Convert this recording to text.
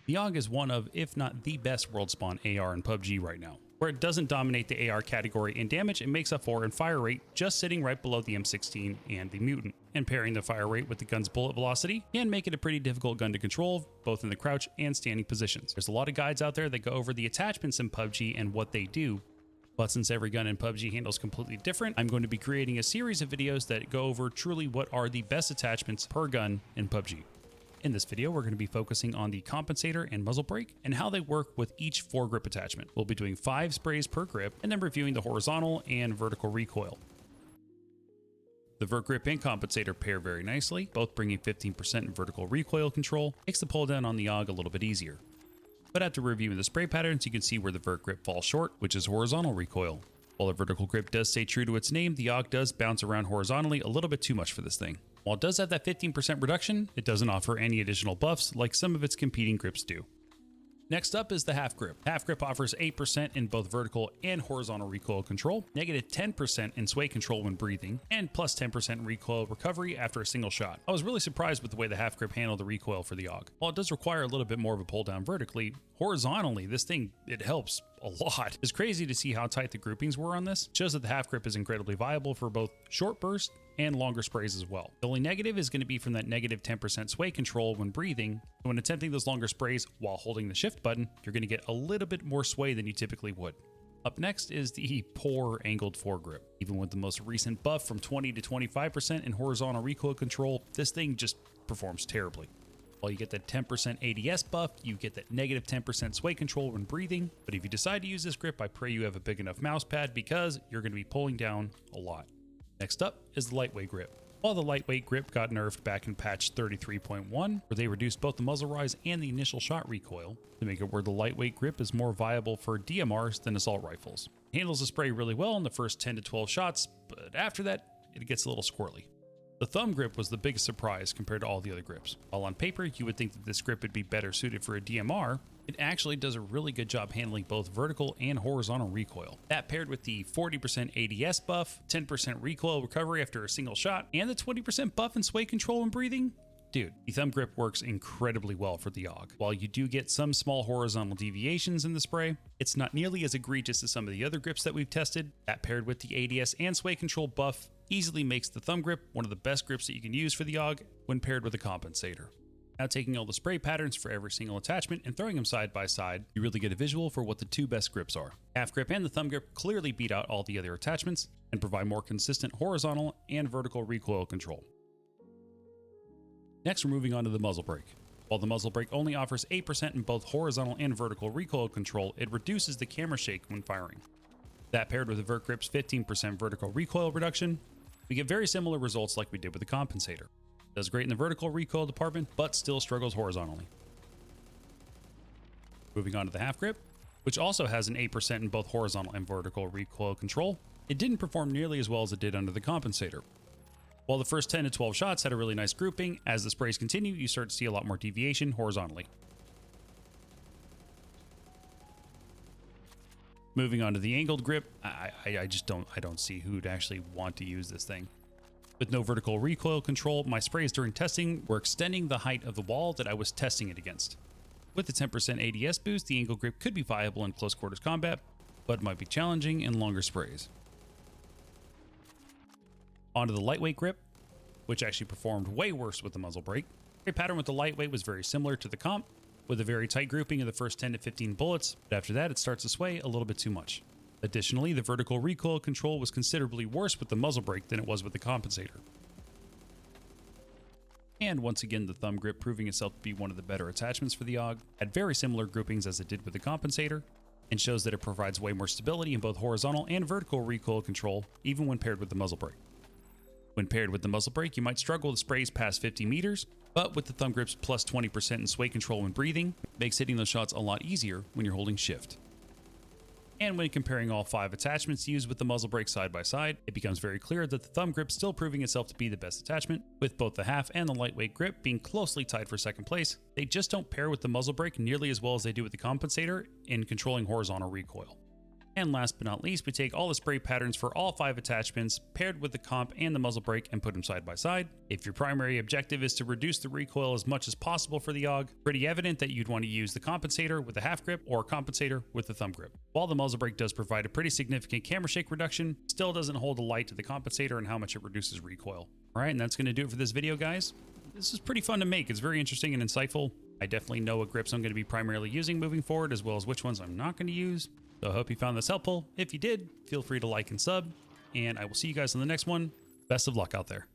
The AUG is one of, if not the best world spawn AR in PUBG right now. Where it doesn't dominate the AR category in damage, it makes up for in fire rate, just sitting right below the M16 and the Mutant. And pairing the fire rate with the gun's bullet velocity can make it a pretty difficult gun to control, both in the crouch and standing positions. There's a lot of guides out there that go over the attachments in PUBG and what they do, but since every gun in PUBG handles completely different, I'm going to be creating a series of videos that go over truly what are the best attachments per gun in PUBG. In this video, we're going to be focusing on the Compensator and Muzzle Break and how they work with each foregrip attachment. We'll be doing 5 sprays per grip and then reviewing the horizontal and vertical recoil. The vert grip and compensator pair very nicely, both bringing 15% in vertical recoil control, makes the pull down on the AUG a little bit easier. But after reviewing the spray patterns, you can see where the vert grip falls short, which is horizontal recoil. While the vertical grip does stay true to its name, the AUG does bounce around horizontally a little bit too much for this thing. While it does have that 15% reduction, it doesn't offer any additional buffs like some of its competing grips do. Next up is the half grip. Half grip offers 8% in both vertical and horizontal recoil control, negative 10% in sway control when breathing, and plus 10% recoil recovery after a single shot. I was really surprised with the way the half grip handled the recoil for the AUG. While it does require a little bit more of a pull down vertically, horizontally, this thing, it helps a lot. It's crazy to see how tight the groupings were on this. It shows that the half grip is incredibly viable for both short burst and longer sprays as well. The only negative is going to be from that negative 10% sway control when breathing. When attempting those longer sprays while holding the shift button, you're going to get a little bit more sway than you typically would. Up next is the poor angled foregrip. Even with the most recent buff from 20 to 25% in horizontal recoil control, this thing just performs terribly. While you get that 10% ADS buff, you get that negative 10% sway control when breathing. But if you decide to use this grip, I pray you have a big enough mouse pad because you're going to be pulling down a lot. Next up is the lightweight grip. While the lightweight grip got nerfed back in patch 33.1, where they reduced both the muzzle rise and the initial shot recoil to make it where the lightweight grip is more viable for DMRs than assault rifles. It handles the spray really well in the first 10 to 12 shots, but after that, it gets a little squirrely. The thumb grip was the biggest surprise compared to all the other grips. While on paper, you would think that this grip would be better suited for a DMR, it actually does a really good job handling both vertical and horizontal recoil. That paired with the 40% ADS buff, 10% recoil recovery after a single shot, and the 20% buff and sway control when breathing, dude, the thumb grip works incredibly well for the AUG. While you do get some small horizontal deviations in the spray, it's not nearly as egregious as some of the other grips that we've tested. That paired with the ADS and sway control buff easily makes the thumb grip one of the best grips that you can use for the AUG when paired with a compensator. Now taking all the spray patterns for every single attachment and throwing them side by side, you really get a visual for what the two best grips are. Half grip and the thumb grip clearly beat out all the other attachments and provide more consistent horizontal and vertical recoil control. Next, we're moving on to the muzzle brake. While the muzzle brake only offers 8% in both horizontal and vertical recoil control, it reduces the camera shake when firing. That paired with the vert grip's 15% vertical recoil reduction, we get very similar results like we did with the compensator. Does great in the vertical recoil department, but still struggles horizontally. Moving on to the half grip, which also has an 8% in both horizontal and vertical recoil control, it didn't perform nearly as well as it did under the compensator. While the first 10 to 12 shots had a really nice grouping, as the sprays continue, you start to see a lot more deviation horizontally. Moving on to the angled grip, I don't see who'd actually want to use this thing. With no vertical recoil control, my sprays during testing were extending the height of the wall that I was testing it against. With the 10% ADS boost, the angled grip could be viable in close quarters combat, but might be challenging in longer sprays. Onto the lightweight grip, which actually performed way worse with the muzzle brake. The pattern with the lightweight was very similar to the comp, with a very tight grouping of the first 10 to 15 bullets, but after that it starts to sway a little bit too much. Additionally, the vertical recoil control was considerably worse with the muzzle brake than it was with the compensator. And once again, the thumb grip proving itself to be one of the better attachments for the AUG, had very similar groupings as it did with the compensator, and shows that it provides way more stability in both horizontal and vertical recoil control, even when paired with the muzzle brake. When paired with the muzzle brake, you might struggle with sprays past 50 meters, but with the thumb grip's plus 20% in sway control when breathing, it makes hitting those shots a lot easier when you're holding shift. And when comparing all 5 attachments used with the muzzle brake side by side, it becomes very clear that the thumb grip still proving itself to be the best attachment, with both the half and the lightweight grip being closely tied for second place. They just don't pair with the muzzle brake nearly as well as they do with the compensator in controlling horizontal recoil. And last but not least, we take all the spray patterns for all 5 attachments paired with the comp and the muzzle brake and put them side by side. If your primary objective is to reduce the recoil as much as possible for the AUG, pretty evident that you'd want to use the compensator with the half grip or compensator with the thumb grip. While the muzzle brake does provide a pretty significant camera shake reduction, still doesn't hold a light to the compensator and how much it reduces recoil. All right, and that's going to do it for this video, guys. This is pretty fun to make. It's very interesting and insightful. I definitely know what grips I'm going to be primarily using moving forward, as well as which ones I'm not going to use. So I hope you found this helpful. If you did, feel free to like and sub, and I will see you guys on the next one. Best of luck out there.